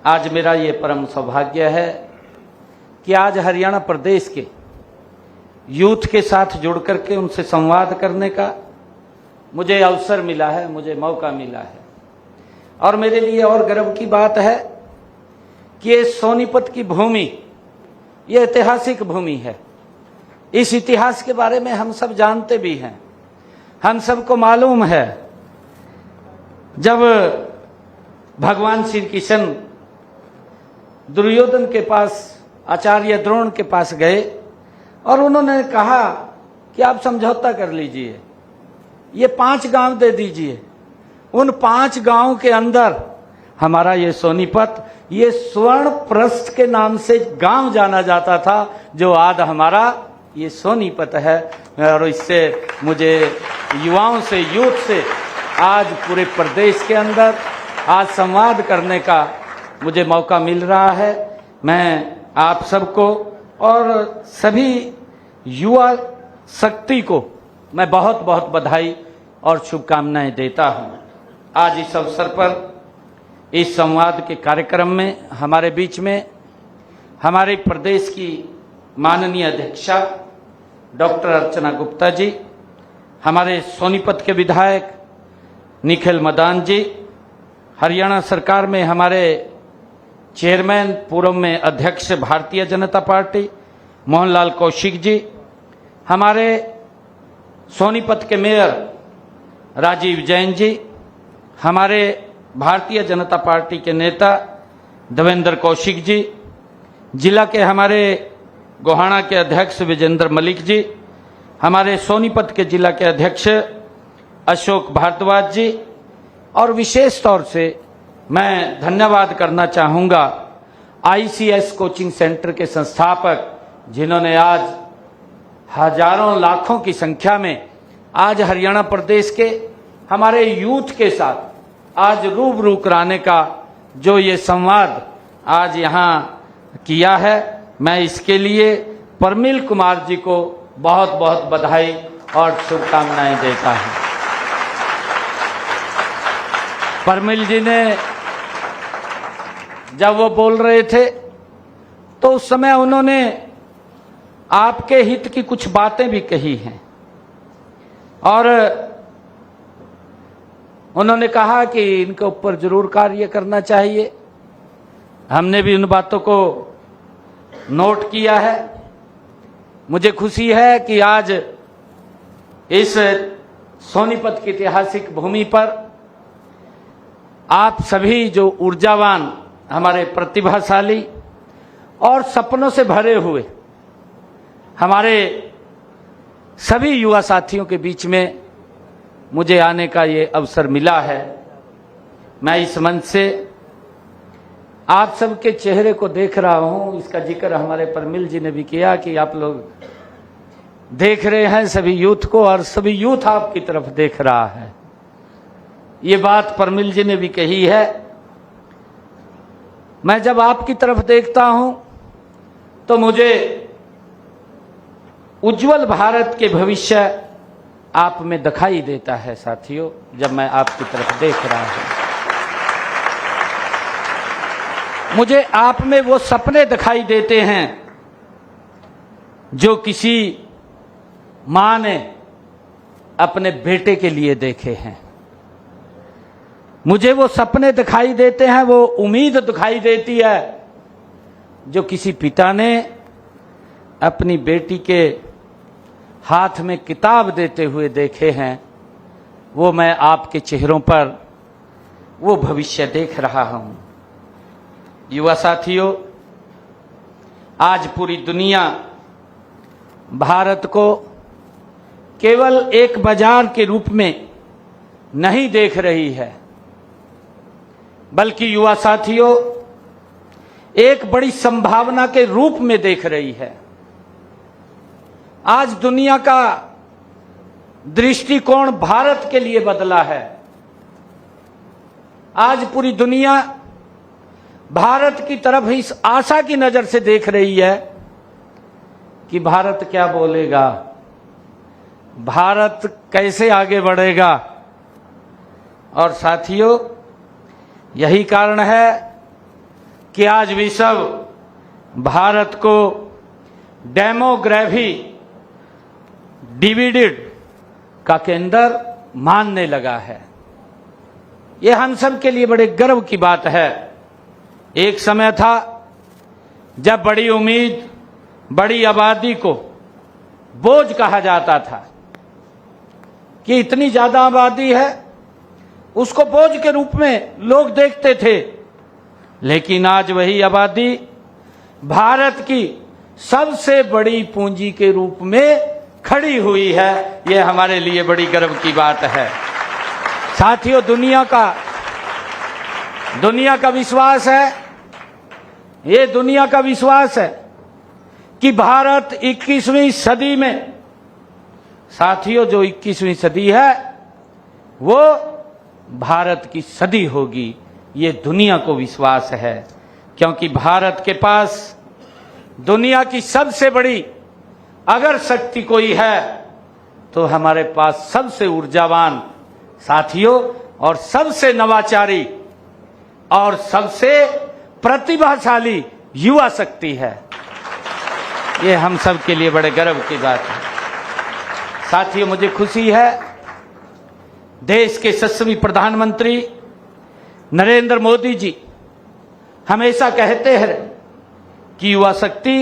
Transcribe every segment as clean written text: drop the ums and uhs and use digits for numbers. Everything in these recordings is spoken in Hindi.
आज मेरा ये परम सौभाग्य है कि आज हरियाणा प्रदेश के यूथ के साथ जुड़ करके उनसे संवाद करने का मुझे अवसर मिला है, मुझे मौका मिला है। और मेरे लिए और गर्व की बात है कि ये सोनीपत की भूमि ये ऐतिहासिक भूमि है। इस इतिहास के बारे में हम सब जानते भी हैं। हम सबको मालूम है जब भगवान श्री कृष्ण दुर्योधन के पास, आचार्य द्रोण के पास गए और उन्होंने कहा कि आप समझौता कर लीजिए, ये 5 गांव दे दीजिए। उन 5 गांव के अंदर हमारा ये सोनीपत, ये स्वर्ण प्रस्थ के नाम से गांव जाना जाता था, जो आज हमारा ये सोनीपत है। और इससे मुझे युवाओं से, यूथ से आज पूरे प्रदेश के अंदर आज संवाद करने का मुझे मौका मिल रहा है। मैं आप सबको और सभी युवा शक्ति को मैं बहुत बहुत बधाई और शुभकामनाएं देता हूं। आज इस अवसर पर इस संवाद के कार्यक्रम में हमारे बीच में हमारे प्रदेश की माननीय अध्यक्षा डॉक्टर अर्चना गुप्ता जी, हमारे सोनीपत के विधायक निखिल मदान जी, हरियाणा सरकार में हमारे चेयरमैन, पूर्व में अध्यक्ष भारतीय जनता पार्टी मोहनलाल कौशिक जी, हमारे सोनीपत के मेयर राजीव जैन जी, हमारे भारतीय जनता पार्टी के नेता देवेंद्र कौशिक जी, जिला के हमारे गोहाना के अध्यक्ष विजेंद्र मलिक जी, हमारे सोनीपत के जिला के अध्यक्ष अशोक भारद्वाज जी, और विशेष तौर से मैं धन्यवाद करना चाहूँगा ICS कोचिंग सेंटर के संस्थापक, जिन्होंने आज हजारों लाखों की संख्या में आज हरियाणा प्रदेश के हमारे यूथ के साथ आज रूबरू कराने का जो ये संवाद आज यहाँ किया है, मैं इसके लिए परमिल कुमार जी को बहुत बहुत बधाई और शुभकामनाएं देता हूँ। परमिल जी ने जब वो बोल रहे थे तो उस समय उन्होंने आपके हित की कुछ बातें भी कही हैं और उन्होंने कहा कि इनके ऊपर जरूर कार्य करना चाहिए। हमने भी उन बातों को नोट किया है। मुझे खुशी है कि आज इस सोनीपत की ऐतिहासिक भूमि पर आप सभी जो ऊर्जावान, हमारे प्रतिभाशाली और सपनों से भरे हुए हमारे सभी युवा साथियों के बीच में मुझे आने का ये अवसर मिला है। मैं इस मंच से आप सबके चेहरे को देख रहा हूं। इसका जिक्र हमारे परमिल जी ने भी किया कि आप लोग देख रहे हैं सभी यूथ को और सभी यूथ आपकी तरफ देख रहा है। ये बात परमिल जी ने भी कही है। मैं जब आपकी तरफ देखता हूं तो मुझे उज्जवल भारत के भविष्य आप में दिखाई देता है साथियों, जब मैं आपकी तरफ देख रहा हूं। मुझे आप में वो सपने दिखाई देते हैं जो किसी मां ने अपने बेटे के लिए देखे हैं। मुझे वो सपने दिखाई देते हैं, वो उम्मीद दिखाई देती है जो किसी पिता ने अपनी बेटी के हाथ में किताब देते हुए देखे हैं। वो मैं आपके चेहरों पर वो भविष्य देख रहा हूं। युवा साथियों, आज पूरी दुनिया भारत को केवल एक बाजार के रूप में नहीं देख रही है, बल्कि युवा साथियों एक बड़ी संभावना के रूप में देख रही है। आज दुनिया का दृष्टिकोण भारत के लिए बदला है। आज पूरी दुनिया भारत की तरफ इस आशा की नजर से देख रही है कि भारत क्या बोलेगा, भारत कैसे आगे बढ़ेगा। और साथियों, यही कारण है कि आज विश्व भारत को डेमोग्राफी डिविडेड का केंद्र मानने लगा है। यह हम सब के लिए बड़े गर्व की बात है। एक समय था जब बड़ी उम्मीद, बड़ी आबादी को बोझ कहा जाता था कि इतनी ज्यादा आबादी है, उसको बोझ के रूप में लोग देखते थे। लेकिन आज वही आबादी भारत की सबसे बड़ी पूंजी के रूप में खड़ी हुई है। यह हमारे लिए बड़ी गर्व की बात है। साथियों, दुनिया का विश्वास है, ये दुनिया का विश्वास है कि भारत 21वीं सदी में, साथियों जो 21वीं सदी है वो भारत की सदी होगी। ये दुनिया को विश्वास है, क्योंकि भारत के पास दुनिया की सबसे बड़ी अगर शक्ति कोई है तो हमारे पास सबसे ऊर्जावान साथियों और सबसे नवाचारी और सबसे प्रतिभाशाली युवा शक्ति है। ये हम सब के लिए बड़े गर्व की बात है। साथियों, मुझे खुशी है देश के यशस्वी प्रधानमंत्री नरेंद्र मोदी जी हमेशा कहते हैं कि युवा शक्ति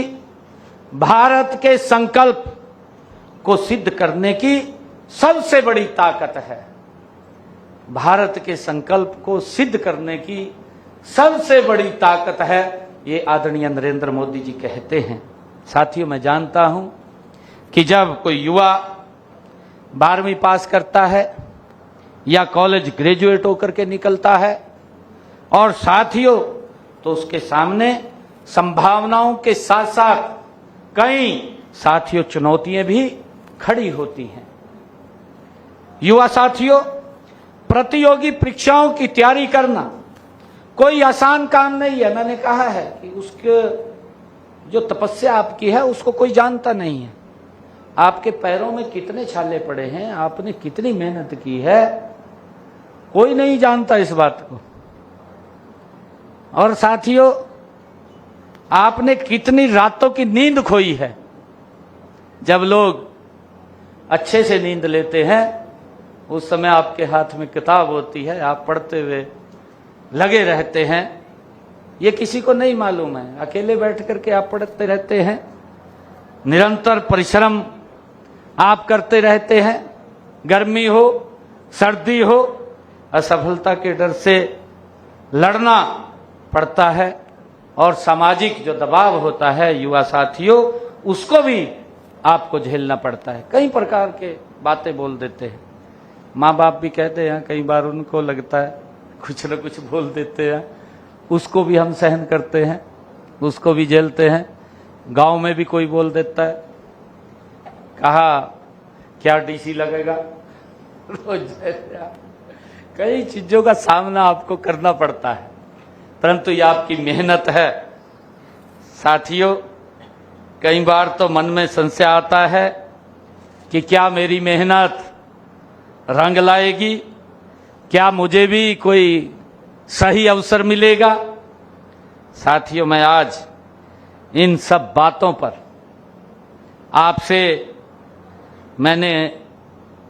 भारत के संकल्प को सिद्ध करने की सबसे बड़ी ताकत है। भारत के संकल्प को सिद्ध करने की सबसे बड़ी ताकत है, ये आदरणीय नरेंद्र मोदी जी कहते हैं। साथियों, मैं जानता हूं कि जब कोई युवा 12वीं पास करता है या कॉलेज ग्रेजुएट होकर के निकलता है, और साथियों तो उसके सामने संभावनाओं के साथ साथ कई साथियों चुनौतियां भी खड़ी होती हैं। युवा साथियों, प्रतियोगी परीक्षाओं की तैयारी करना कोई आसान काम नहीं है। मैंने कहा है कि उसके जो तपस्या आपकी है उसको कोई जानता नहीं है। आपके पैरों में कितने छाले पड़े हैं, आपने कितनी मेहनत की है, कोई नहीं जानता इस बात को। और साथियों, आपने कितनी रातों की नींद खोई है। जब लोग अच्छे से नींद लेते हैं उस समय आपके हाथ में किताब होती है, आप पढ़ते हुए लगे रहते हैं। ये किसी को नहीं मालूम है। अकेले बैठ करके आप पढ़ते रहते हैं, निरंतर परिश्रम आप करते रहते हैं। गर्मी हो, सर्दी हो, असफलता के डर से लड़ना पड़ता है, और सामाजिक जो दबाव होता है युवा साथियों, उसको भी आपको झेलना पड़ता है। कई प्रकार के बातें बोल देते हैं, माँ बाप भी कहते हैं, कई बार उनको लगता है कुछ न कुछ बोल देते हैं, उसको भी हम सहन करते हैं, उसको भी झेलते हैं। गांव में भी कोई बोल देता है, कहा क्या डीसी लगेगा, रोज कई चीजों का सामना आपको करना पड़ता है, परंतु ये आपकी मेहनत है। साथियों, कई बार तो मन में संशय आता है कि क्या मेरी मेहनत रंग लाएगी, क्या मुझे भी कोई सही अवसर मिलेगा। साथियों, मैं आज इन सब बातों पर आपसे मैंने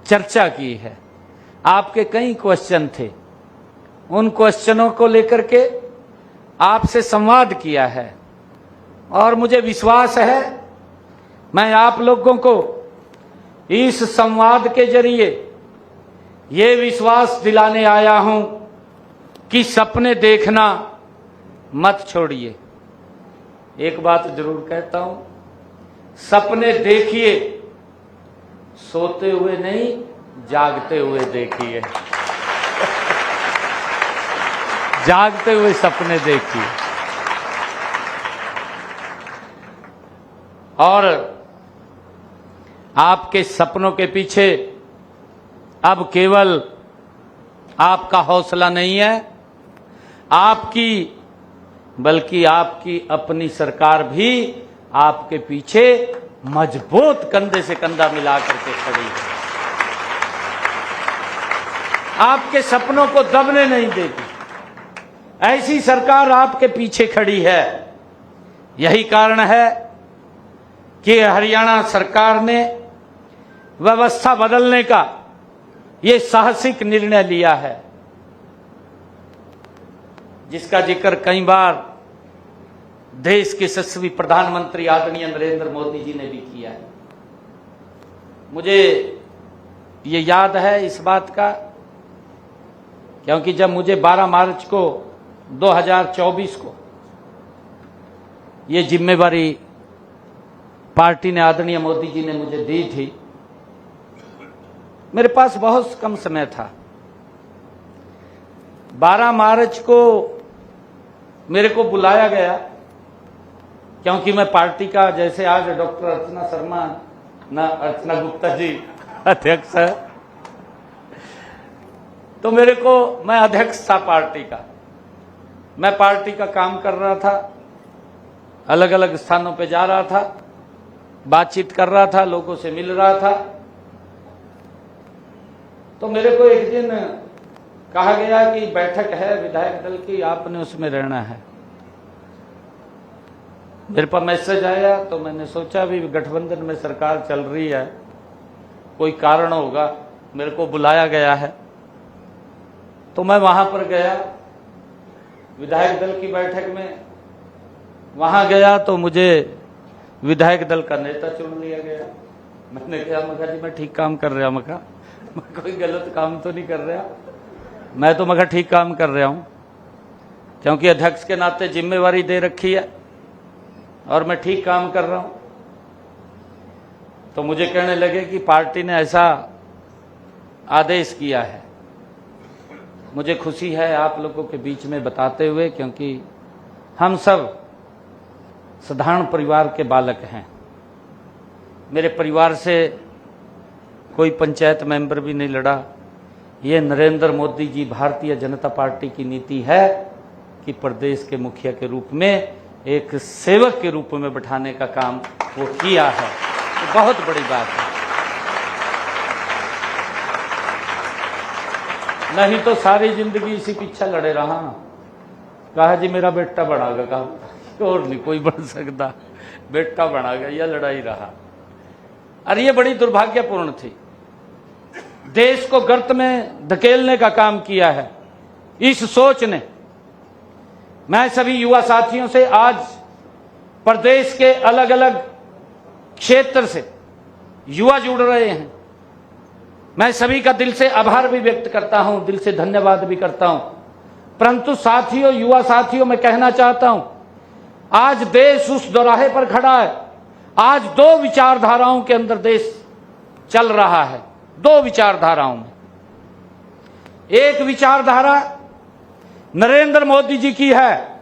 चर्चा की है। आपके कई क्वेश्चन थे, उन क्वेश्चनों को लेकर के आपसे संवाद किया है, और मुझे विश्वास है मैं आप लोगों को इस संवाद के जरिए ये विश्वास दिलाने आया हूं कि सपने देखना मत छोड़िए। एक बात जरूर कहता हूं, सपने देखिए, सोते हुए नहीं, जागते हुए देखिए। जागते हुए सपने देखिए। और आपके सपनों के पीछे अब केवल आपका हौसला नहीं है, आपकी बल्कि आपकी अपनी सरकार भी आपके पीछे मजबूत कंधे से कंधा मिला करके खड़ी है। आपके सपनों को दबने नहीं देगी। ऐसी सरकार आपके पीछे खड़ी है। यही कारण है कि हरियाणा सरकार ने व्यवस्था बदलने का ये साहसिक निर्णय लिया है, जिसका जिक्र कई बार देश के यशस्वी प्रधानमंत्री आदरणीय नरेंद्र मोदी जी ने भी किया है। मुझे ये याद है इस बात का, क्योंकि जब मुझे 12 मार्च को 2024 को ये जिम्मेवारी पार्टी ने, आदरणीय मोदी जी ने मुझे दी थी, मेरे पास बहुत कम समय था। 12 मार्च को मेरे को बुलाया गया, क्योंकि मैं पार्टी का, जैसे आज डॉक्टर अर्चना शर्मा ना अर्चना गुप्ता जी अध्यक्ष है, तो मैं अध्यक्ष था पार्टी का। मैं पार्टी का काम कर रहा था, अलग अलग स्थानों पे जा रहा था, बातचीत कर रहा था, लोगों से मिल रहा था। तो मेरे को एक दिन कहा गया कि बैठक है विधायक दल की, आपने उसमें रहना है। मेरे पास मैसेज आया, तो मैंने सोचा भी गठबंधन में सरकार चल रही है, कोई कारण होगा, मेरे को बुलाया गया है। तो मैं वहां पर गया विधायक दल की बैठक में। वहां गया तो मुझे विधायक दल का नेता चुन लिया गया। मैंने कहा, मखा जी मैं ठीक काम कर रहा, मैं कोई गलत काम तो नहीं कर रहा, मैं तो मगर ठीक काम कर रहा हूं, क्योंकि अध्यक्ष के नाते जिम्मेवारी दे रखी है और मैं ठीक काम कर रहा हूं। तो मुझे कहने लगे कि पार्टी ने ऐसा आदेश किया है। मुझे खुशी है आप लोगों के बीच में बताते हुए, क्योंकि हम सब साधारण परिवार के बालक हैं। मेरे परिवार से कोई पंचायत मेंबर भी नहीं लड़ा। ये नरेंद्र मोदी जी भारतीय जनता पार्टी की नीति है कि प्रदेश के मुखिया के रूप में, एक सेवक के रूप में बैठाने का काम वो किया है। तो बहुत बड़ी बात है। नहीं तो सारी जिंदगी इसी पीछे लड़े रहा। कहा जी मेरा बेटा बढ़ागा, कहा और नहीं कोई बढ़ सकता, बेटा बढ़ागा, यह लड़ाई रहा। और ये बड़ी दुर्भाग्यपूर्ण थी। देश को गर्त में धकेलने का काम किया है इस सोच ने। मैं सभी युवा साथियों से, आज प्रदेश के अलग अलग क्षेत्र से युवा जुड़ रहे हैं, मैं सभी का दिल से आभार भी व्यक्त करता हूं, दिल से धन्यवाद भी करता हूं। परंतु साथियों, युवा साथियों, मैं कहना चाहता हूं, आज देश उस दोराहे पर खड़ा है। आज दो विचारधाराओं के अंदर देश चल रहा है, दो विचारधाराओं में। एक विचारधारा नरेंद्र मोदी जी की है,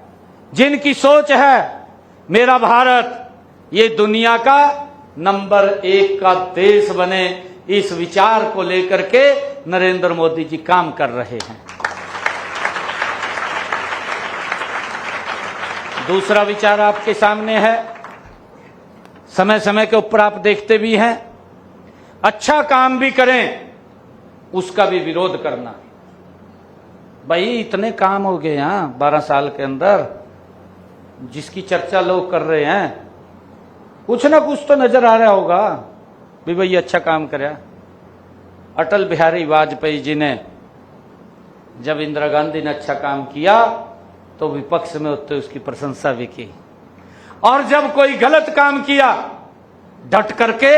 जिनकी सोच है मेरा भारत ये दुनिया का नंबर 1 का देश बने। इस विचार को लेकर के नरेंद्र मोदी जी काम कर रहे हैं। दूसरा विचार आपके सामने है, समय समय के ऊपर आप देखते भी हैं, अच्छा काम भी करें उसका भी विरोध करना। भाई इतने काम हो गए यहाँ 12 साल के अंदर, जिसकी चर्चा लोग कर रहे हैं, कुछ ना कुछ तो नजर आ रहा होगा भी भाई अच्छा काम कराया। अटल बिहारी वाजपेयी जी ने, जब इंदिरा गांधी ने अच्छा काम किया तो विपक्ष में होते उसकी प्रशंसा भी की, और जब कोई गलत काम किया डट करके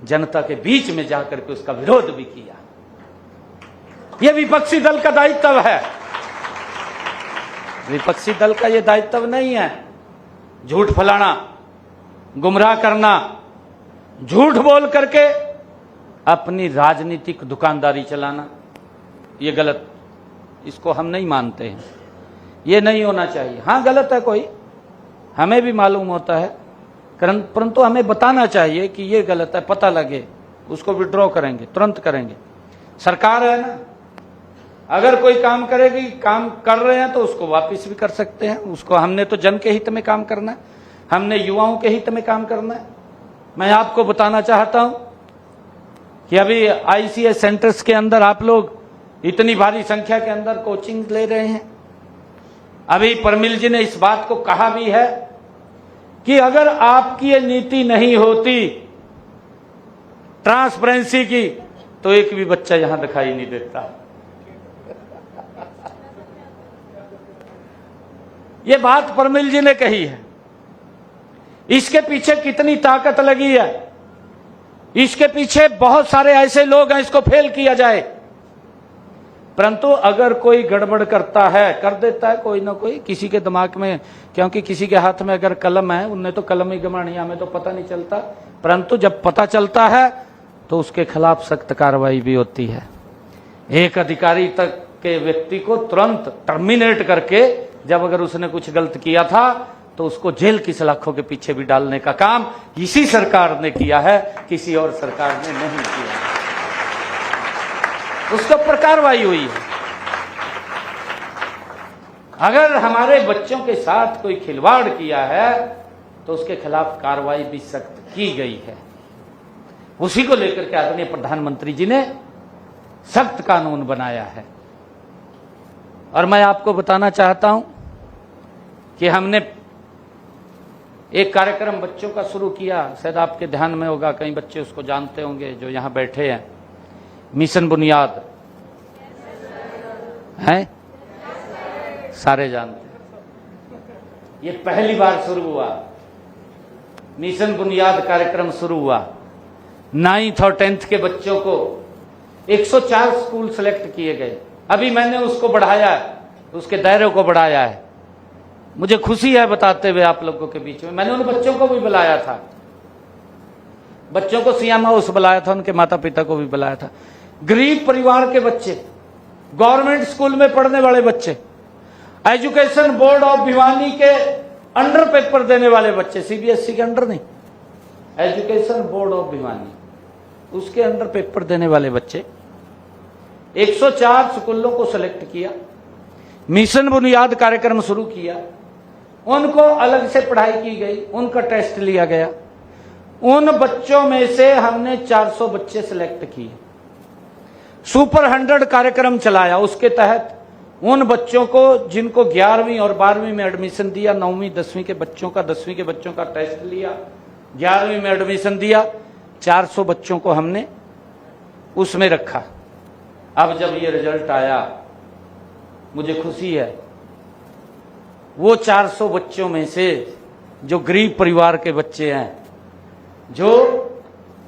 जनता के बीच में जाकर के उसका विरोध भी किया। यह विपक्षी दल का दायित्व है। विपक्षी दल का यह दायित्व नहीं है झूठ फैलाना, गुमराह करना, झूठ बोल करके अपनी राजनीतिक दुकानदारी चलाना। ये गलत, इसको हम नहीं मानते हैं, ये नहीं होना चाहिए। हाँ गलत है कोई, हमें भी मालूम होता है, परंतु हमें बताना चाहिए कि ये गलत है, पता लगे, उसको विड्रॉ करेंगे, तुरंत करेंगे। सरकार है ना, अगर कोई काम करेगी, काम कर रहे हैं तो उसको वापस भी कर सकते हैं। उसको, हमने तो जन के हित में काम करना है, हमने युवाओं के हित में काम करना है। मैं आपको बताना चाहता हूं कि अभी आईसीएस सेंटर्स के अंदर आप लोग इतनी भारी संख्या के अंदर कोचिंग ले रहे हैं, अभी प्रमिल जी ने इस बात को कहा भी है कि अगर आपकी ये नीति नहीं होती ट्रांसपेरेंसी की तो एक भी बच्चा यहां दिखाई नहीं देता। ये बात प्रमिल जी ने कही है। इसके पीछे कितनी ताकत लगी है, इसके पीछे बहुत सारे ऐसे लोग हैं, इसको फेल किया जाए। परंतु अगर कोई गड़बड़ करता है, कर देता है कोई ना कोई किसी के दिमाग में, क्योंकि किसी के हाथ में अगर कलम है, उनने तो कलम ही गमानी, हमें तो पता नहीं चलता। परंतु जब पता चलता है तो उसके खिलाफ सख्त कार्रवाई भी होती है। एक अधिकारी तक के व्यक्ति को तुरंत टर्मिनेट करके, जब अगर उसने कुछ गलत किया था तो उसको जेल की सलाखों के पीछे भी डालने का काम इसी सरकार ने किया है, किसी और सरकार ने नहीं किया। उसके ऊपर कार्रवाई हुई है। अगर हमारे बच्चों के साथ कोई खिलवाड़ किया है तो उसके खिलाफ कार्रवाई भी सख्त की गई है। उसी को लेकर के आदरणीय प्रधानमंत्री जी ने सख्त कानून बनाया है। और मैं आपको बताना चाहता हूं कि हमने एक कार्यक्रम बच्चों का शुरू किया, शायद आपके ध्यान में होगा, कई बच्चे उसको जानते होंगे जो यहां बैठे हैं। मिशन बुनियाद है, सारे जानते हैं। ये पहली बार शुरू हुआ, मिशन बुनियाद कार्यक्रम शुरू हुआ। 9th और 10th के बच्चों को 104 स्कूल सेलेक्ट किए गए। अभी मैंने उसको बढ़ाया है, उसके दायरे को बढ़ाया है। मुझे खुशी है बताते हुए आप लोगों के बीच में, मैंने उन बच्चों को भी बुलाया था, बच्चों को सियामा हाउस बुलाया था, उनके माता पिता को भी बुलाया था। गरीब परिवार के बच्चे, गवर्नमेंट स्कूल में पढ़ने वाले बच्चे, एजुकेशन बोर्ड ऑफ भिवानी के अंडर पेपर देने वाले बच्चे, सीबीएसई के अंडर नहीं, एजुकेशन बोर्ड ऑफ भिवानी, उसके अंडर पेपर देने वाले बच्चे 104 स्कूलों को सेलेक्ट किया, मिशन बुनियाद कार्यक्रम शुरू किया। उनको अलग से पढ़ाई की गई, उनका टेस्ट लिया गया। उन बच्चों में से हमने 400 बच्चे सेलेक्ट किए। सुपर 100 कार्यक्रम चलाया। उसके तहत उन बच्चों को जिनको 11वीं और 12वीं में एडमिशन दिया, 9वीं 10वीं के बच्चों का, 10वीं के बच्चों का टेस्ट लिया, 11वीं में एडमिशन दिया, 400 बच्चों को हमने उसमें रखा। अब जब ये रिजल्ट आया, मुझे खुशी है, वो 400 बच्चों में से जो गरीब परिवार के बच्चे हैं, जो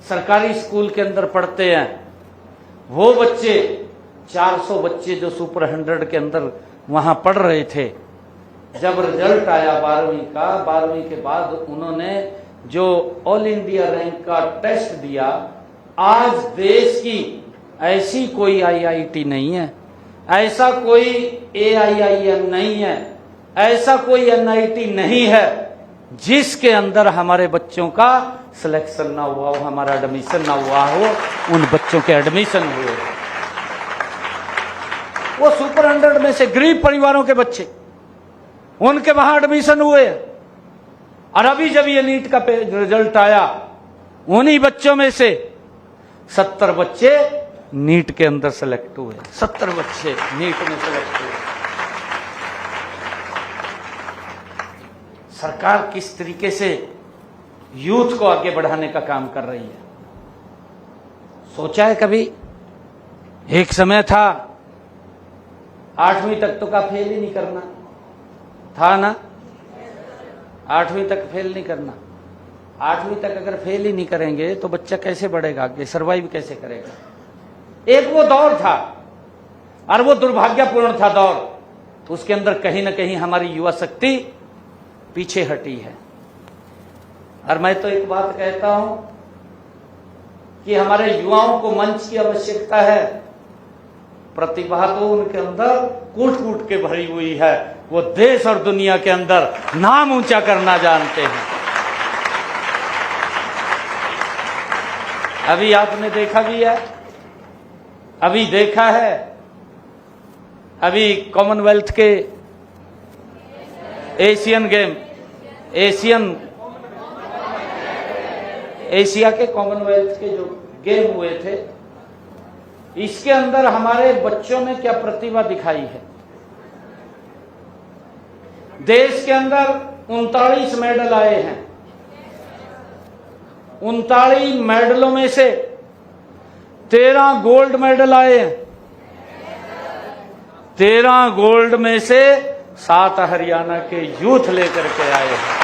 सरकारी स्कूल के अंदर पढ़ते हैं, वो बच्चे 400 बच्चे जो सुपर 100 के अंदर वहां पढ़ रहे थे, जब रिजल्ट आया 12वीं का, 12वीं के बाद उन्होंने जो ऑल इंडिया रैंक का टेस्ट दिया, आज देश की ऐसी कोई आईआईटी नहीं है, ऐसा कोई एआईआईएम नहीं है, ऐसा कोई एनआईटी नहीं है जिसके अंदर हमारे बच्चों का सिलेक्शन ना हुआ हो, हमारा एडमिशन ना हुआ हो, उन बच्चों के एडमिशन हुए। वो सुपर 100 में से गरीब परिवारों के बच्चे, उनके वहां एडमिशन हुए। और अभी जब ये नीट का रिजल्ट आया, उन्हीं बच्चों में से 70 बच्चे नीट के अंदर सेलेक्ट हुए। 70 बच्चे नीट में सेलेक्ट हुए। सरकार किस तरीके से यूथ को आगे बढ़ाने का काम कर रही है, सोचा है कभी? एक समय था 8वीं तक तो का फेल ही नहीं करना था ना, 8वीं तक फेल नहीं करना। 8वीं तक अगर फेल ही नहीं करेंगे तो बच्चा कैसे बढ़ेगा आगे, सर्वाइव कैसे करेगा? एक वो दौर था और वो दुर्भाग्यपूर्ण था दौर। उसके अंदर कहीं ना कहीं हमारी युवा शक्ति पीछे हटी है। और मैं तो एक बात कहता हूं कि हमारे युवाओं को मंच की आवश्यकता है। प्रतिभा तो उनके अंदर कूट कूट के भरी हुई है, वो देश और दुनिया के अंदर नाम ऊंचा करना जानते हैं। अभी आपने देखा भी है, अभी देखा है, अभी कॉमनवेल्थ के एशियन गेम, एशिया के कॉमनवेल्थ के जो गेम हुए थे, इसके अंदर हमारे बच्चों ने क्या प्रतिभा दिखाई है। देश के अंदर 39 मेडल आए हैं। 39 मेडलों में से 13 गोल्ड मेडल आए हैं। 13 गोल्ड में से 7 हरियाणा के यूथ लेकर के आए हैं।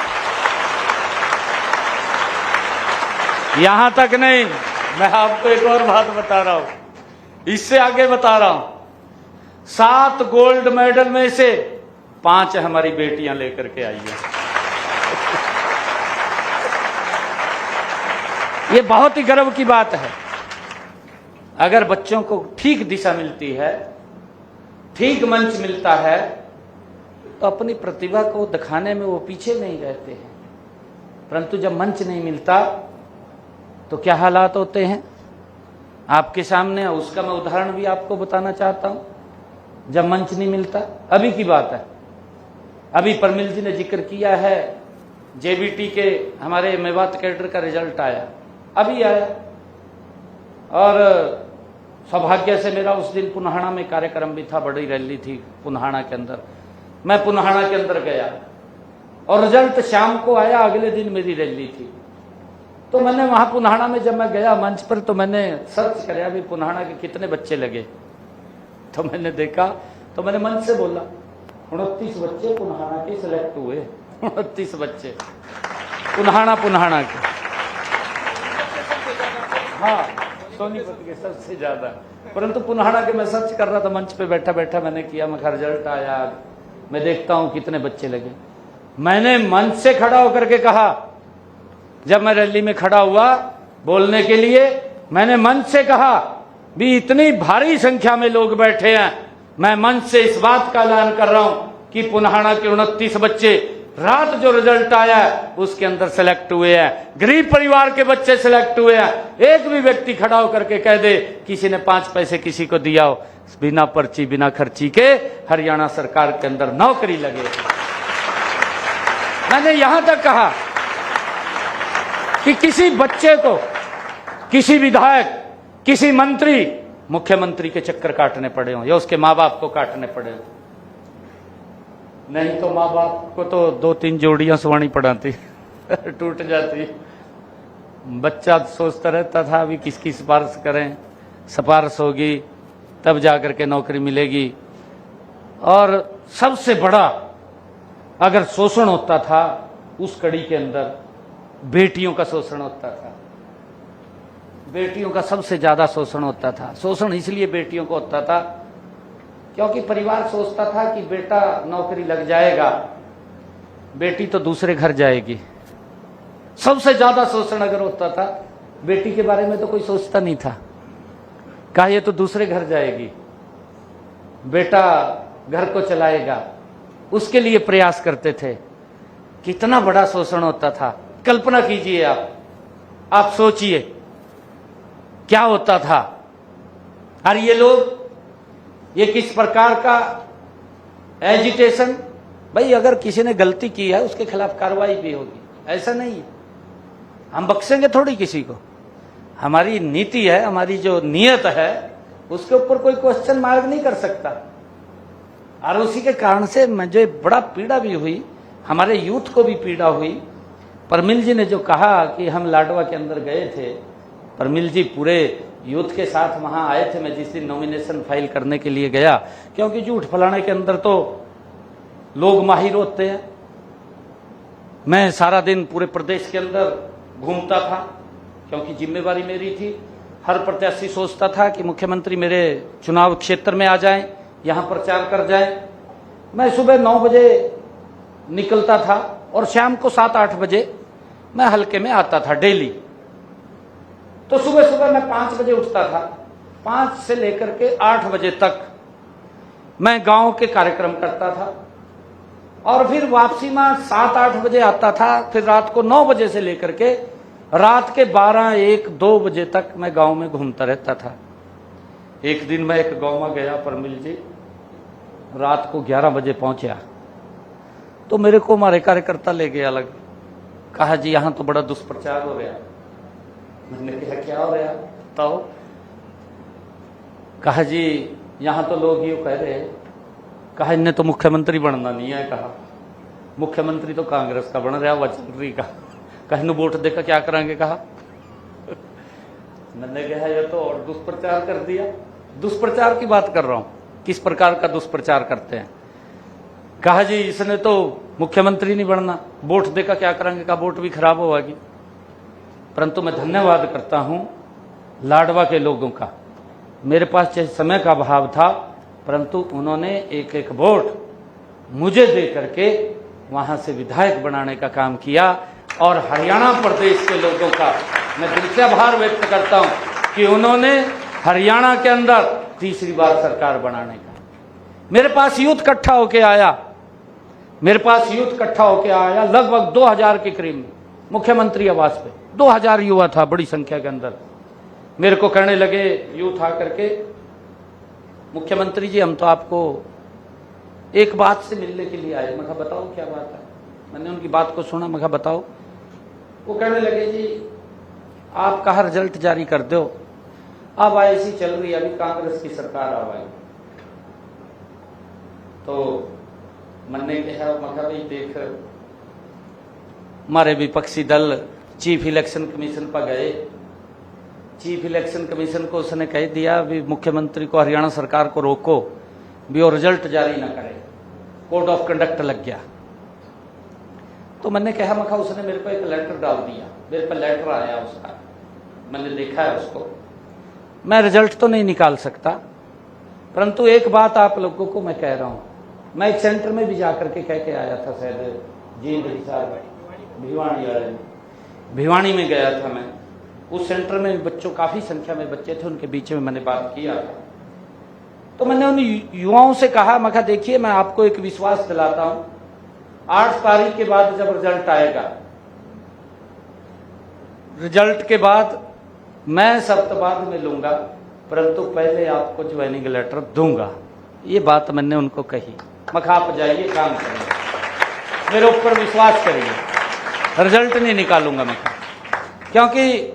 यहां तक नहीं, मैं आपको एक और बात बता रहा हूं, इससे आगे बता रहा हूं। 7 गोल्ड मेडल में से 5 हमारी बेटियां लेकर के आई हैं। ये बहुत ही गर्व की बात है। अगर बच्चों को ठीक दिशा मिलती है, ठीक मंच मिलता है, तो अपनी प्रतिभा को दिखाने में वो पीछे नहीं रहते हैं। परंतु जब मंच नहीं मिलता तो क्या हालात होते हैं आपके सामने, उसका मैं उदाहरण भी आपको बताना चाहता हूं। जब मंच नहीं मिलता, अभी की बात है, अभी परमिल जी ने जिक्र किया है, जेबीटी के हमारे मेवात कैडर का रिजल्ट आया, अभी आया। और सौभाग्य से मेरा उस दिन पुन्हाना में कार्यक्रम भी था, बड़ी रैली थी पुन्हाना के अंदर। मैं पुन्हाना के अंदर गया और रिजल्ट शाम को आया, अगले दिन मेरी रैली थी। तो मैंने वहां पुन्हाना में जब मैं गया मंच पर, तो मैंने सर्च कराया भी पुन्हाना के कितने बच्चे लगे। तो मैंने देखा, तो मैंने मंच से बोला 29 बच्चे पुन्हाना के सिलेक्ट हुए। 29 बच्चे पुन्हाना के। हाँ, सोनीपत के सबसे ज्यादा। परंतु पुन्हाना के मैं सर्च कर रहा था, मंच पे बैठा बैठा मैंने किया, मैं रिजल्ट आया, मैं देखता हूं कितने बच्चे लगे। मैंने मंच से खड़ा होकर के कहा, जब मैं रैली में खड़ा हुआ बोलने के लिए, मैंने मंच से कहा भी इतनी भारी संख्या में लोग बैठे हैं, मैं मंच से इस बात का ऐलान कर रहा हूं कि पुन्हाना के 29 बच्चे रात जो रिजल्ट आया है उसके अंदर सेलेक्ट हुए हैं। गरीब परिवार के बच्चे सेलेक्ट हुए हैं। एक भी व्यक्ति खड़ा होकर के कह दे किसी ने 5 पैसे किसी को दिया हो, बिना पर्ची बिना खर्ची के हरियाणा सरकार के अंदर नौकरी लगे। मैंने यहां तक कहा कि किसी बच्चे को, किसी विधायक, किसी मंत्री, मुख्यमंत्री के चक्कर काटने पड़े हों या उसके माँ बाप को काटने पड़े हों, नहीं तो माँ बाप को तो 2-3 जोड़ियां सुवानी पड़ाती टूट जाती। बच्चा सोचता रहता था अभी किसकी सिफारिश करें, सिफारिश होगी तब जाकर के नौकरी मिलेगी। और सबसे बड़ा अगर शोषण होता था उस कड़ी के अंदर बेटियों का शोषण होता था। बेटियों का सबसे ज्यादा शोषण होता था। शोषण इसलिए बेटियों को होता था क्योंकि परिवार सोचता था कि बेटा नौकरी लग जाएगा, बेटी तो दूसरे घर जाएगी। सबसे ज्यादा शोषण अगर होता था, बेटी के बारे में तो कोई सोचता नहीं था, कहा ये तो दूसरे घर जाएगी, बेटा घर को चलाएगा, उसके लिए प्रयास करते थे। कितना बड़ा शोषण होता था, कल्पना कीजिए आप सोचिए क्या होता था। और ये लोग, ये किस प्रकार का एजिटेशन, भाई अगर किसी ने गलती की है उसके खिलाफ कार्रवाई भी होगी, ऐसा नहीं है हम बख्शेंगे थोड़ी किसी को। हमारी नीति है, हमारी जो नियत है उसके ऊपर कोई क्वेश्चन मार्क नहीं कर सकता। और उसी के कारण से मुझे बड़ा पीड़ा भी हुई, हमारे यूथ को भी पीड़ा हुई। परमिल जी ने जो कहा कि हम लाडवा के अंदर गए थे, परमिल जी पूरे यूथ के साथ वहां आए थे। मैं जिस दिन नॉमिनेशन फाइल करने के लिए गया, क्योंकि झूठ फैलाने के अंदर तो लोग माहिर होते हैं, मैं सारा दिन पूरे प्रदेश के अंदर घूमता था क्योंकि जिम्मेवारी मेरी थी। हर प्रत्याशी सोचता था कि मुख्यमंत्री मेरे चुनाव क्षेत्र में आ जाएं, यहां प्रचार कर जाएं। मैं सुबह 9 बजे निकलता था और शाम को 7-8 बजे मैं हल्के में आता था डेली। तो सुबह सुबह मैं 5 बजे उठता था, 5 से लेकर के 8 बजे तक मैं गांव के कार्यक्रम करता था और फिर वापसी में 7-8 बजे आता था। फिर रात को 9 बजे से लेकर के रात के 12-1-2 बजे तक मैं गांव में घूमता रहता था। एक दिन मैं एक गांव में गया परमिल जी, रात को 11 बजे पहुंचा तो मेरे को हमारे कार्यकर्ता ले गया अलग, कहा जी यहां तो बड़ा दुष्प्रचार हो रहा। मैंने कहा क्या हो रहा बताओ। कहा जी यहां तो लोग यूं कह रहे, कहा इन्हें तो मुख्यमंत्री बनना नहीं है। कहा मुख्यमंत्री तो कांग्रेस का बन रहा, वचन रही का कहने वोट देकर क्या करेंगे कहा। मैंने कहा ये तो और दुष्प्रचार कर दिया। दुष्प्रचार की बात कर रहा हूं, किस प्रकार का दुष्प्रचार करते हैं। कहा जी इसने तो मुख्यमंत्री नहीं बनना, वोट देकर क्या करेंगे कहा, वोट भी खराब होगी। परंतु मैं धन्यवाद करता हूं लाडवा के लोगों का। मेरे पास चाहे समय का अभाव था, परंतु उन्होंने एक एक वोट मुझे दे करके वहां से विधायक बनाने का काम किया। और हरियाणा प्रदेश के लोगों का मैं दिल से आभार व्यक्त करता हूं कि उन्होंने हरियाणा के अंदर तीसरी बार सरकार बनाने का। मेरे पास यूथ इकट्ठा होके आया, लगभग 2000 के करीब मुख्यमंत्री आवास पे 2000 युवा था, बड़ी संख्या के अंदर। मेरे को कहने लगे यूथ आकर के, मुख्यमंत्री जी हम तो आपको एक बात से मिलने के लिए आए। मैं कहा बताओ क्या बात है। मैंने उनकी बात को सुना, मैं कहा बताओ। वो कहने लगे जी आप कहा रिजल्ट जारी कर दो, अब ऐसी चल रही है, अभी कांग्रेस की सरकार आ गई। तो मैंने कहा मैं कहा भाई देख, हमारे विपक्षी दल चीफ इलेक्शन कमीशन पर गए, चीफ इलेक्शन कमीशन को उसने कह दिया भी मुख्यमंत्री को, हरियाणा सरकार को रोको भी और रिजल्ट जारी ना करे, कोड ऑफ कंडक्ट लग गया। तो मैंने कहा मैं उसने मेरे को एक लेटर डाल दिया, मेरे पर लेटर आया उसका, मैंने देखा है उसको। मैं रिजल्ट तो नहीं निकाल सकता, परंतु एक बात आप लोगों को मैं कह रहा हूं, मैं एक सेंटर में भी जाकर के कह के आया था, शायद जींद हिसाब भिवानी वाले में, भिवानी में गया था मैं। उस सेंटर में बच्चों, काफी संख्या में बच्चे थे, उनके बीच में मैंने बात किया था। तो मैंने उन युवाओं से कहा, मैं कहा देखिए मैं आपको एक विश्वास दिलाता हूं, 8 तारीख के बाद जब रिजल्ट आएगा, रिजल्ट के बाद मैं सप्ताह में लूंगा, परंतु पहले आपको ज्वाइनिंग लेटर दूंगा। ये बात मैंने उनको कही। मैं कहा आप जाइए काम करिए, मेरे ऊपर विश्वास करिए, रिजल्ट नहीं निकालूंगा मैं, क्योंकि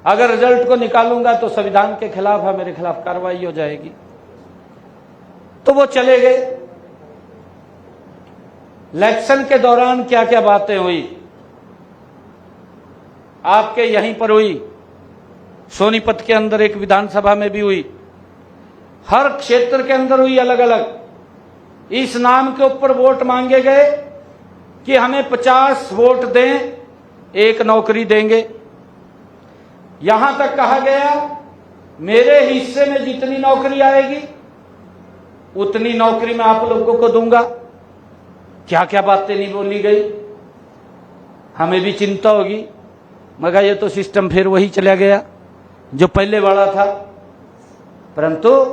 अगर रिजल्ट को निकालूंगा तो संविधान के खिलाफ है, मेरे खिलाफ कार्रवाई हो जाएगी। तो वो चले गए। इलेक्शन के दौरान क्या क्या बातें हुई, आपके यहीं पर हुई, सोनीपत के अंदर एक विधानसभा में भी हुई, हर क्षेत्र के अंदर हुई अलग अलग। इस नाम के ऊपर वोट मांगे गए कि हमें 50 वोट दें, एक नौकरी देंगे। यहां तक कहा गया मेरे हिस्से में जितनी नौकरी आएगी उतनी नौकरी मैं आप लोगों को दूंगा। क्या क्या बातें नहीं बोली गई, हमें भी चिंता होगी। मगर ये तो सिस्टम फिर वही चला गया जो पहले वाला था। परंतु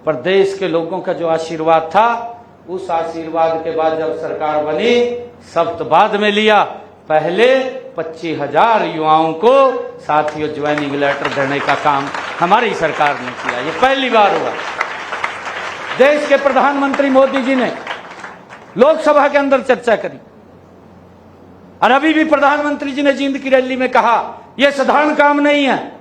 प्रदेश के लोगों का जो आशीर्वाद था, उस आशीर्वाद के बाद जब सरकार बनी, सख्त बाद में लिया। पहले 25,000 युवाओं को साथियों ज्वाइनिंग लेटर देने का काम हमारी सरकार ने किया। ये पहली बार हुआ। देश के प्रधानमंत्री मोदी जी ने लोकसभा के अंदर चर्चा करी, और अभी भी प्रधानमंत्री जी ने जींद की रैली में कहा यह साधारण काम नहीं है,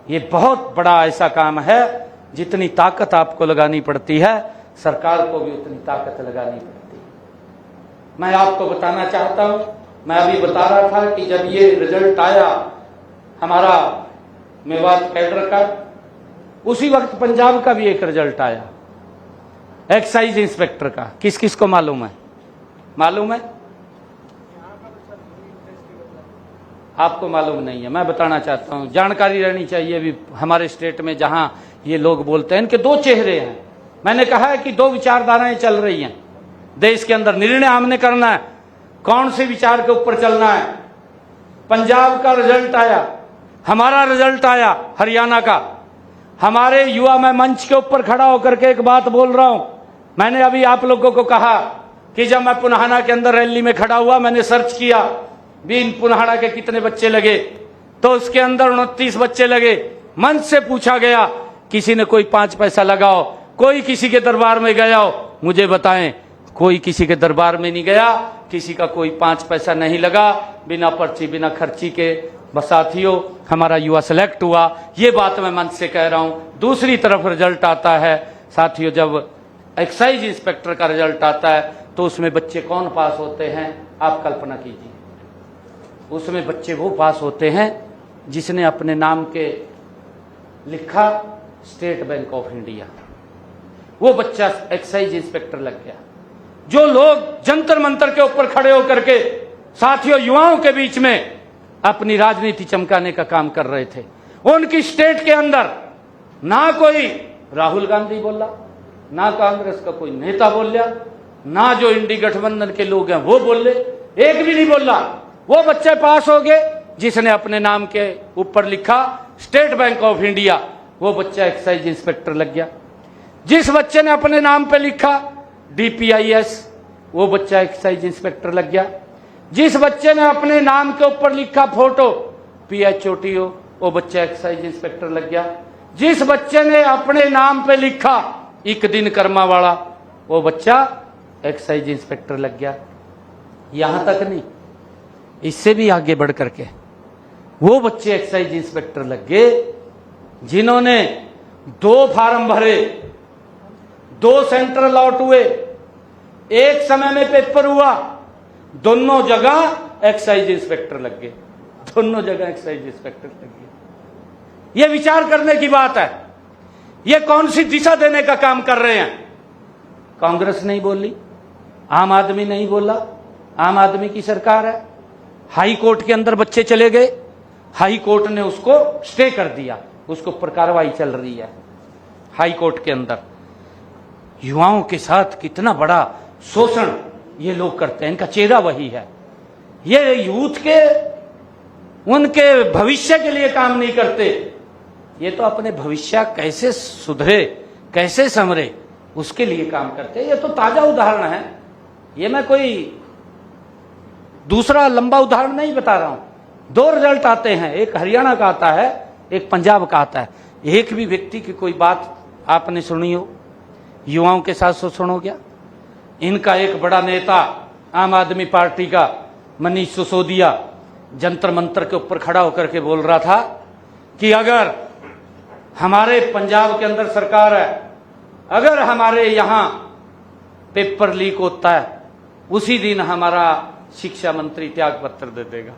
ये बहुत बड़ा ऐसा काम है, जितनी ताकत आपको लगानी पड़ती है, सरकार को भी उतनी ताकत लगानी पड़ती है। मैं आपको बताना चाहता हूं, मैं अभी बता रहा था कि जब ये रिजल्ट आया हमारा मेवात कैडर का, उसी वक्त पंजाब का भी एक रिजल्ट आया, एक्साइज इंस्पेक्टर का। किस किस को मालूम है? मालूम है? आपको मालूम नहीं है, मैं बताना चाहता हूं, जानकारी रहनी चाहिए भी हमारे स्टेट में, जहां ये लोग बोलते हैं इनके दो चेहरे हैं। मैंने कहा है कि दो विचारधाराएं चल रही हैं देश के अंदर, निर्णय हमने करना है कौन से विचार के ऊपर चलना है। पंजाब का रिजल्ट आया, हमारा रिजल्ट आया हरियाणा का। हमारे युवा, मैं मंच के ऊपर खड़ा होकर के एक बात बोल रहा हूं, मैंने अभी आप लोगों को कहा कि जब मैं पुनाहाना के अंदर रैली में खड़ा हुआ, मैंने सर्च किया भी इन पुनाहाना के कितने बच्चे लगे, तो उसके अंदर 29 बच्चे लगे। मंच से पूछा गया किसी ने कोई 5 पैसा लगाओ, कोई किसी के दरबार में गया हो, मुझे बताएं, कोई किसी के दरबार में नहीं गया, किसी का कोई 5 पैसा नहीं लगा, बिना पर्ची बिना खर्ची के। बस साथियों हमारा युवा सेलेक्ट हुआ, ये बात मैं मंच से कह रहा हूं। दूसरी तरफ रिजल्ट आता है साथियों, जब एक्साइज इंस्पेक्टर का रिजल्ट आता है, तो उसमें बच्चे कौन पास होते हैं आप कल्पना कीजिए। उसमें बच्चे वो पास होते हैं जिसने अपने नाम के लिखा स्टेट बैंक ऑफ इंडिया, वो बच्चा एक्साइज इंस्पेक्टर लग गया। जो लोग जंतर मंतर के ऊपर खड़े होकर के साथियों युवाओं के बीच में अपनी राजनीति चमकाने का काम कर रहे थे, उनकी स्टेट के अंदर ना कोई राहुल गांधी बोला, ना कांग्रेस का कोई नेता बोला, ना जो इंडी गठबंधन के लोग हैं वो बोले, एक भी नहीं बोला। वो बच्चे पास हो गए जिसने अपने नाम के ऊपर लिखा स्टेट बैंक ऑफ इंडिया, वो बच्चा एक्साइज इंस्पेक्टर लग गया। जिस बच्चे ने अपने नाम पे लिखा DPIS, वो बच्चा एक्साइज इंस्पेक्टर लग गया। जिस बच्चे ने अपने नाम के ऊपर लिखा फोटो PHOTO, वो बच्चा एक्साइज इंस्पेक्टर लग गया। जिस बच्चे ने अपने नाम पे लिखा एक दिन कर्मा वाला, वो बच्चा एक्साइज इंस्पेक्टर लग गया। यहां तक नहीं, इससे भी आगे बढ़ करके वो बच्चे एक्साइज इंस्पेक्टर लग गए जिन्होंने 2 फार्म भरे, 2 सेंटर अलॉट हुए, एक समय में पेपर हुआ, दोनों जगह एक्साइज इंस्पेक्टर लग गए, दोनों जगह एक्साइज इंस्पेक्टर लग गए। यह विचार करने की बात है, ये कौन सी दिशा देने का काम कर रहे हैं। कांग्रेस नहीं बोली, आम आदमी नहीं बोला, आम आदमी की सरकार है। हाई कोर्ट के अंदर बच्चे चले गए, हाई कोर्ट ने उसको स्टे कर दिया, उसके ऊपर कार्रवाई चल रही है हाई कोर्ट के अंदर। युवाओं के साथ कितना बड़ा शोषण ये लोग करते हैं, इनका चेहरा वही है। ये यूथ के उनके भविष्य के लिए काम नहीं करते, ये तो अपने भविष्य कैसे सुधरे, कैसे संवरे, उसके लिए काम करते हैं। ये तो ताजा उदाहरण है, ये मैं कोई दूसरा लंबा उदाहरण नहीं बता रहा हूं। 2 रिजल्ट आते हैं, एक हरियाणा का आता है, एक पंजाब का आता है। एक भी व्यक्ति की कोई बात आपने सुनी हो युवाओं के साथ शोषण हो गया। इनका एक बड़ा नेता आम आदमी पार्टी का मनीष सिसोदिया जंतर मंतर के ऊपर खड़ा होकर के बोल रहा था कि अगर हमारे पंजाब के अंदर सरकार है, अगर हमारे यहां पेपर लीक होता है, उसी दिन हमारा शिक्षा मंत्री त्याग पत्र दे देगा।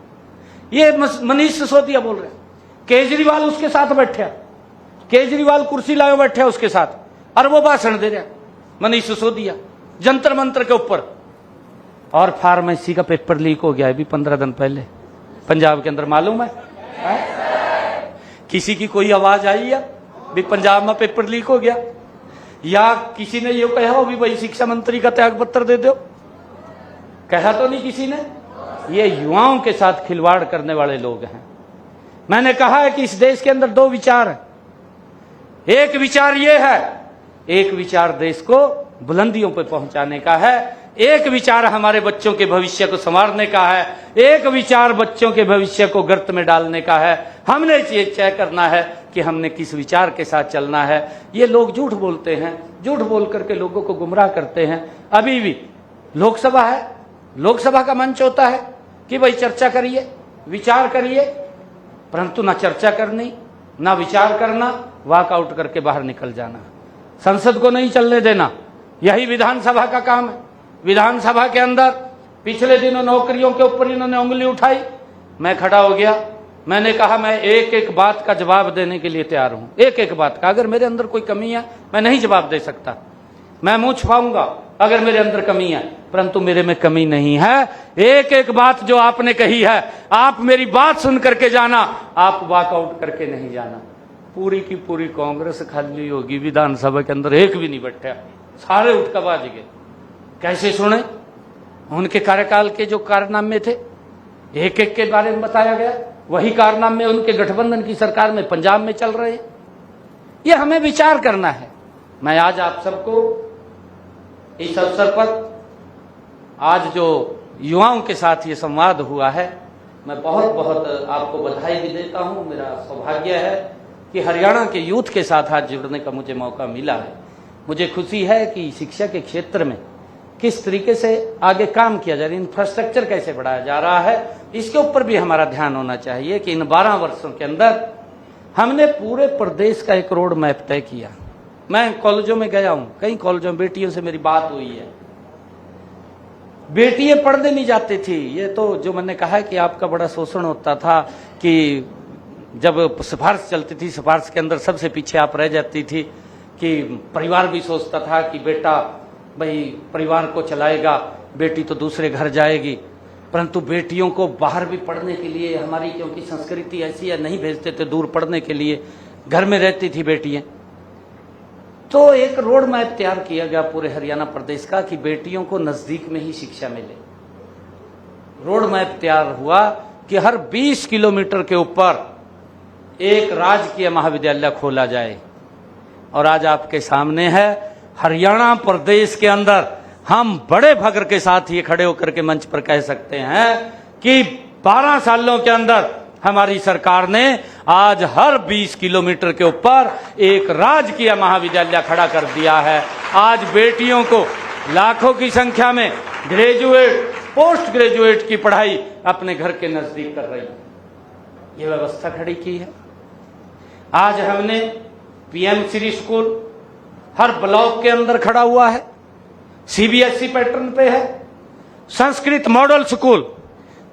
ये मनीष सिसोदिया बोल रहे हैं। केजरीवाल उसके साथ बैठा, केजरीवाल कुर्सी लाए बैठे उसके साथ, और वो भाषण दे रहा मनीष सिसोदिया जंतर मंतर के ऊपर। और फार्मेसी का पेपर लीक हो गया है भी 15 दिन पहले पंजाब के अंदर, मालूम है? किसी की कोई आवाज आई है भी पंजाब में पेपर लीक हो गया? या किसी ने ये कहा हो भी भाई शिक्षा मंत्री का त्याग पत्र दे दो? कहा तो नहीं किसी ने। ये युवाओं के साथ खिलवाड़ करने वाले लोग हैं। मैंने कहा है कि इस देश के अंदर 2 विचार हैं। एक विचार ये है, एक विचार देश को बुलंदियों पर पहुंचाने का है, एक विचार हमारे बच्चों के भविष्य को संवारने का है, एक विचार बच्चों के भविष्य को गर्त में डालने का है। हमने ये तय करना है कि हमने किस विचार के साथ चलना है। ये लोग झूठ बोलते हैं, झूठ बोल करके लोगों को गुमराह करते हैं। अभी भी लोकसभा है, लोकसभा का मंच होता है कि भाई चर्चा करिए, विचार करिए, परंतु ना चर्चा करनी, ना विचार करना, वॉकआउट करके बाहर निकल जाना, संसद को नहीं चलने देना। यही विधानसभा का काम है। विधानसभा के अंदर पिछले दिनों नौकरियों के ऊपर इन्होंने उंगली उठाई, मैं खड़ा हो गया, मैंने कहा मैं एक एक बात का जवाब देने के लिए तैयार हूं, एक एक बात का। अगर मेरे अंदर कोई कमी है मैं नहीं जवाब दे सकता, मैं मुंह छुपाऊंगा अगर मेरे अंदर कमी है, परंतु मेरे में कमी नहीं है। एक एक बात जो आपने कही है, आप मेरी बात सुन करके जाना, आप वॉकआउट करके नहीं जाना। पूरी की पूरी कांग्रेस खाली होगी विधानसभा के अंदर, एक भी नहीं बैठा, सारे उठ कर बाज गए। कैसे सुने? उनके कार्यकाल के जो कारनामे थे एक एक के बारे में बताया गया, वही कारनामे उनके गठबंधन की सरकार में पंजाब में चल रहे हैं। ये हमें विचार करना है। मैं आज आप सबको इस अवसर पर, आज जो युवाओं के साथ ये संवाद हुआ है, मैं बहुत बहुत आपको बधाई भी देता हूं। मेरा सौभाग्य है कि हरियाणा के यूथ के साथ आज जुड़ने का मुझे मौका मिला है। मुझे खुशी है कि शिक्षा के क्षेत्र में किस तरीके से आगे काम किया जा रहा है, इंफ्रास्ट्रक्चर कैसे बढ़ाया जा रहा है, इसके ऊपर भी हमारा ध्यान होना चाहिए कि इन 12 वर्षों के अंदर हमने पूरे प्रदेश का एक रोड मैप तय किया। मैं कॉलेजों में गया हूं, कई कॉलेजों में बेटियों से मेरी बात हुई है। बेटियां पढ़ने नहीं जाती थी। ये तो जो मैंने कहा कि आपका बड़ा शोषण होता था कि जब सिफारिश चलती थी, सिफारिश के अंदर सबसे पीछे आप रह जाती थी, कि परिवार भी सोचता था कि बेटा भाई परिवार को चलाएगा, बेटी तो दूसरे घर जाएगी। परंतु बेटियों को बाहर भी पढ़ने के लिए, हमारी क्योंकि संस्कृति ऐसी है, नहीं भेजते थे दूर पढ़ने के लिए, घर में रहती थी बेटियां। तो एक रोड मैप तैयार किया गया पूरे हरियाणा प्रदेश का कि बेटियों को नजदीक में ही शिक्षा मिले। रोड मैप तैयार हुआ कि हर 20 किलोमीटर के ऊपर एक राजकीय महाविद्यालय खोला जाए। और आज आपके सामने है, हरियाणा प्रदेश के अंदर हम बड़े फख्र के साथ ये खड़े होकर के मंच पर कह सकते हैं कि 12 सालों के अंदर हमारी सरकार ने आज हर 20 किलोमीटर के ऊपर एक राजकीय महाविद्यालय खड़ा कर दिया है। आज बेटियों को लाखों की संख्या में ग्रेजुएट, पोस्ट ग्रेजुएट की पढ़ाई अपने घर के नजदीक कर रही है। ये व्यवस्था खड़ी की है। आज हमने पीएम श्री स्कूल हर ब्लॉक के अंदर खड़ा हुआ है, सीबीएसई पैटर्न पे है। संस्कृत मॉडल स्कूल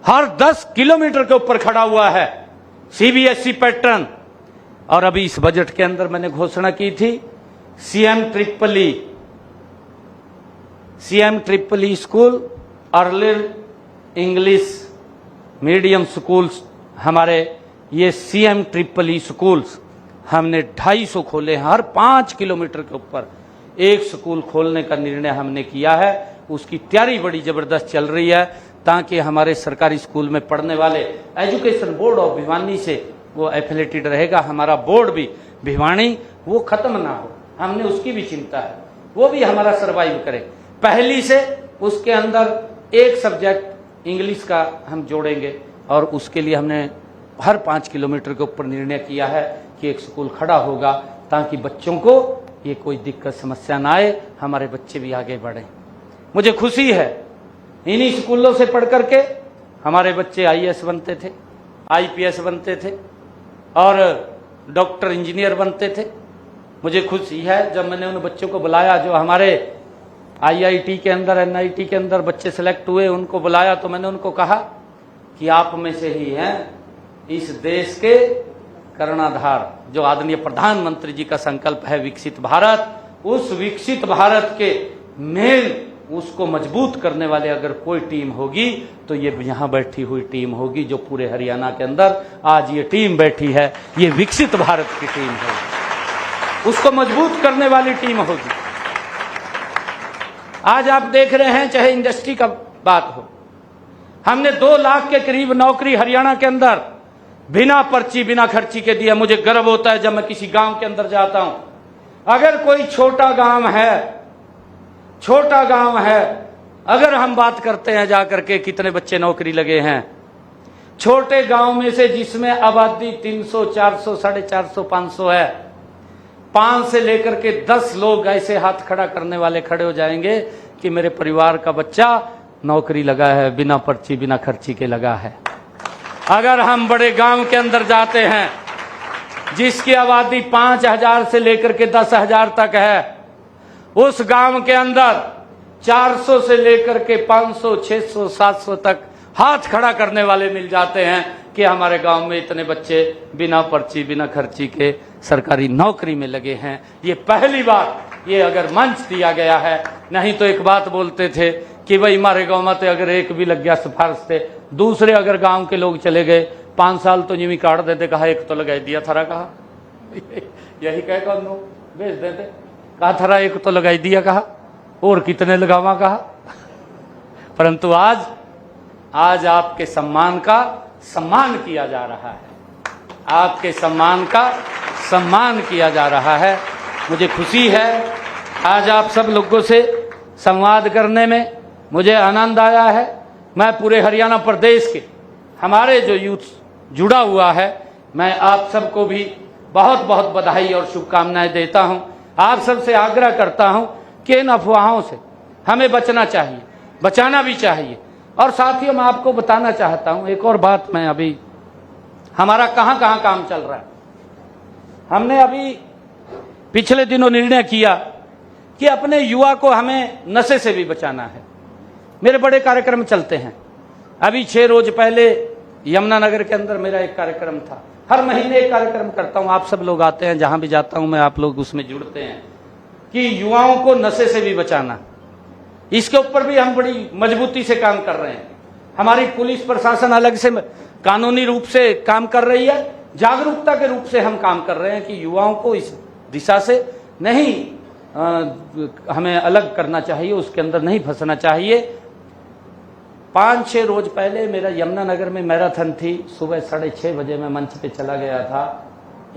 हर 10 किलोमीटर के ऊपर खड़ा हुआ है, सीबीएसई पैटर्न। और अभी इस बजट के अंदर मैंने घोषणा की थी CM triple E school, early English medium schools, हमारे ये सीएम ट्रिपल ई स्कूल्स हमने 250 खोले हैं। हर 5 किलोमीटर के ऊपर एक स्कूल खोलने का निर्णय हमने किया है। उसकी तैयारी बड़ी जबरदस्त चल रही है ताकि हमारे सरकारी स्कूल में पढ़ने वाले, एजुकेशन बोर्ड ऑफ भिवानी से वो एफिलेटेड रहेगा। हमारा बोर्ड भी भिवानी वो खत्म ना हो, हमने उसकी भी चिंता है, वो भी हमारा सर्वाइव करे। पहली से उसके अंदर एक सब्जेक्ट इंग्लिश का हम जोड़ेंगे और उसके लिए हमने हर 5 किलोमीटर के ऊपर निर्णय किया है कि एक स्कूल खड़ा होगा ताकि बच्चों को ये कोई दिक्कत समस्या ना आए, हमारे बच्चे भी आगे बढ़ें। मुझे खुशी है इन्हीं स्कूलों से पढ़ करके हमारे बच्चे आईएएस बनते थे, आईपीएस बनते थे और डॉक्टर इंजीनियर बनते थे। मुझे खुशी है जब मैंने उन बच्चों को बुलाया जो हमारे आईआईटी के अंदर, एनआईटी के अंदर बच्चे सेलेक्ट हुए, उनको बुलाया तो मैंने उनको कहा कि आप में से ही हैं इस देश के कर्णधार। जो आदरणीय प्रधानमंत्री जी का संकल्प है विकसित भारत, उस विकसित भारत के मेन उसको मजबूत करने वाले अगर कोई टीम होगी तो ये यहां बैठी हुई टीम होगी, जो पूरे हरियाणा के अंदर आज ये टीम बैठी है, ये विकसित भारत की टीम होगी, उसको मजबूत करने वाली टीम होगी। आज आप देख रहे हैं चाहे इंडस्ट्री का बात हो, हमने 2 लाख के करीब नौकरी हरियाणा के अंदर बिना पर्ची बिना खर्ची के दिया। मुझे गर्व होता है जब मैं किसी गांव के अंदर जाता हूं, अगर कोई छोटा गांव है, अगर हम बात करते हैं जाकर के कितने बच्चे नौकरी लगे हैं, छोटे गांव में से जिसमें आबादी 300, 400, 450, 500 है, 5 से लेकर के 10 लोग ऐसे हाथ खड़ा करने वाले खड़े हो जाएंगे कि मेरे परिवार का बच्चा नौकरी लगा है, बिना पर्ची बिना खर्ची के लगा है। अगर हम बड़े गांव के अंदर जाते हैं जिसकी आबादी 5000 से लेकर के 10,000 तक है, उस गांव के अंदर 400 से लेकर के 500, 600, 700 तक हाथ खड़ा करने वाले मिल जाते हैं कि हमारे गांव में इतने बच्चे बिना पर्ची बिना खर्ची के सरकारी नौकरी में लगे हैं। ये पहली बार ये अगर मंच दिया गया है, नहीं तो एक बात बोलते थे कि भाई हमारे गांव में तो अगर एक भी लग गया सिफारिश से, दूसरे अगर गांव के लोग चले गए 5 साल तो जिमी काट देते, कहा एक तो लगाई दिया थारा, कहा यही कह कर भेज देते, कहा थारा एक तो लगाई दिया, कहा और कितने लगावा, कहा। परंतु आज आपके सम्मान का सम्मान किया जा रहा है, आपके सम्मान का सम्मान किया जा रहा है। मुझे खुशी है आज आप सब लोगों से संवाद करने में, मुझे आनंद आया है। मैं पूरे हरियाणा प्रदेश के हमारे जो यूथ जुड़ा हुआ है, मैं आप सबको भी बहुत बहुत बधाई और शुभकामनाएं देता हूं। आप सबसे आग्रह करता हूं कि इन अफवाहों से हमें बचना चाहिए, बचाना भी चाहिए। और साथियों मैं आपको बताना चाहता हूं एक और बात, मैं अभी हमारा कहां कहां काम चल रहा है। हमने अभी पिछले दिनों निर्णय किया कि अपने युवा को हमें नशे से भी बचाना है। मेरे बड़े कार्यक्रम चलते हैं। अभी 6 रोज पहले यमुनानगर के अंदर मेरा एक कार्यक्रम था। हर महीने एक कार्यक्रम करता हूं, आप सब लोग आते हैं, जहां भी जाता हूं मैं आप लोग उसमें जुड़ते हैं कि युवाओं को नशे से भी बचाना। इसके ऊपर भी हम बड़ी मजबूती से काम कर रहे हैं। हमारी पुलिस प्रशासन अलग से कानूनी रूप से काम कर रही है, जागरूकता के रूप से हम काम कर रहे हैं कि युवाओं को इस दिशा से नहीं हमें अलग करना चाहिए, उसके अंदर नहीं फंसना चाहिए। 5-6 रोज पहले मेरा यमुनानगर में मैराथन थी। सुबह 6:30 बजे मैं मंच पे चला गया था।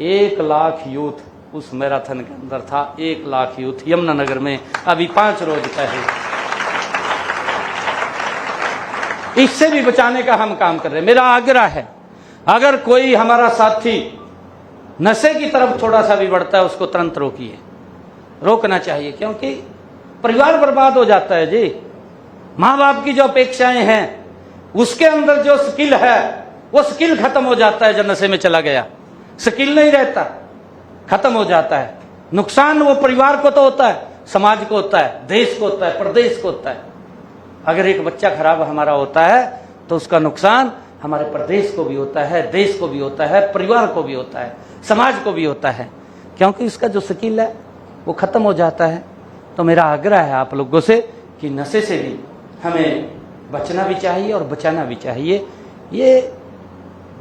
1 लाख यूथ उस मैराथन के अंदर था। 1 लाख यूथ यमुनानगर में, अभी 5 रोज पहले। इससे भी बचाने का हम काम कर रहे हैं। मेरा आग्रह है, अगर कोई हमारा साथी नशे की तरफ थोड़ा सा भी बढ़ता है, उसको तुरंत रोकिए, रोकना चाहिए, क्योंकि परिवार बर्बाद हो जाता है जी। माँ बाप की जो अपेक्षाएं हैं, उसके अंदर जो स्किल है, वो स्किल खत्म हो जाता है जब नशे में चला गया। स्किल नहीं रहता, खत्म हो जाता है। नुकसान वो परिवार को तो होता है, समाज को होता है, देश को होता है, प्रदेश को होता है। अगर एक बच्चा खराब हमारा होता है तो उसका नुकसान हमारे प्रदेश को भी होता है, देश को भी होता है, परिवार को भी होता है, समाज को भी होता है, क्योंकि उसका जो स्किल है वो खत्म हो जाता है। तो मेरा आग्रह है आप लोगों से कि नशे से भी हमें बचना भी चाहिए और बचाना भी चाहिए। ये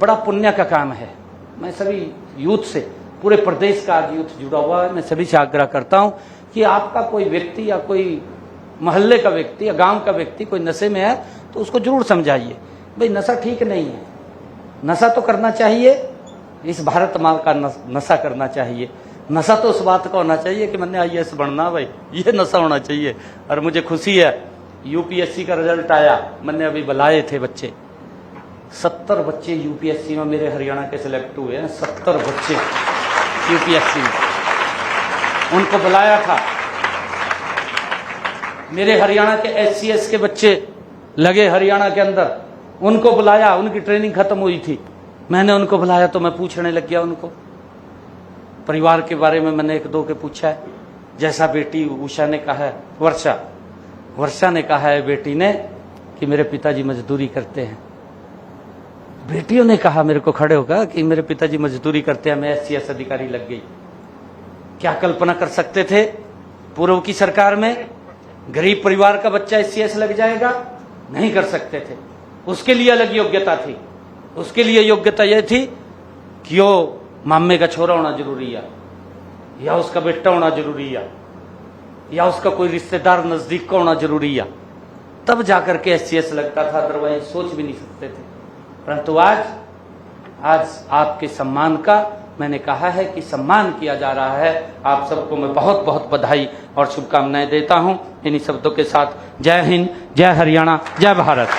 बड़ा पुण्य का काम है। मैं सभी यूथ से, पूरे प्रदेश का आज यूथ जुड़ा हुआ है, मैं सभी से आग्रह करता हूं कि आपका कोई व्यक्ति या कोई मोहल्ले का व्यक्ति या गांव का व्यक्ति कोई नशे में है तो उसको जरूर समझाइए, भाई नशा ठीक नहीं है। नशा तो करना चाहिए, इस भारत माँ का नशा करना चाहिए। नशा तो उस बात का होना चाहिए कि मैंने IAS बनना, भाई ये नशा होना चाहिए। और मुझे खुशी है, UPSC का रिजल्ट आया, मैंने अभी बुलाए थे बच्चे, 70 बच्चे UPSC में मेरे हरियाणा के सिलेक्ट हुए हैं। 70 बच्चे UPSC में, उनको बुलाया था। मेरे हरियाणा के SCS के बच्चे लगे हरियाणा के अंदर, उनको बुलाया, उनकी ट्रेनिंग खत्म हुई थी, मैंने उनको बुलाया तो मैं पूछने लग गया उनको परिवार के बारे में। मैंने 1-2 के पूछा है, जैसा बेटी उषा ने कहा है, वर्षा ने कहा है बेटी ने कि मेरे पिताजी मजदूरी करते हैं। बेटियों ने कहा मेरे को खड़े होकर कि मेरे पिताजी मजदूरी करते हैं, मैं SCS अधिकारी लग गई। क्या कल्पना कर सकते थे पूर्व की सरकार में गरीब परिवार का बच्चा SCS लग जाएगा? नहीं कर सकते थे। उसके लिए अलग योग्यता थी। उसके लिए योग्यता यह थी कि वो मामे का छोरा होना जरूरी है, या उसका बेटा होना जरूरी है, या उसका कोई रिश्तेदार नजदीक का होना जरूरी है, तब जाकर के SCS लगता था, अदरवाइज सोच भी नहीं सकते थे। परंतु आज आपके सम्मान का मैंने कहा है कि सम्मान किया जा रहा है। आप सबको मैं बहुत बहुत बधाई और शुभकामनाएं देता हूं। इन्हीं शब्दों के साथ जय हिंद, जय हरियाणा, जय भारत।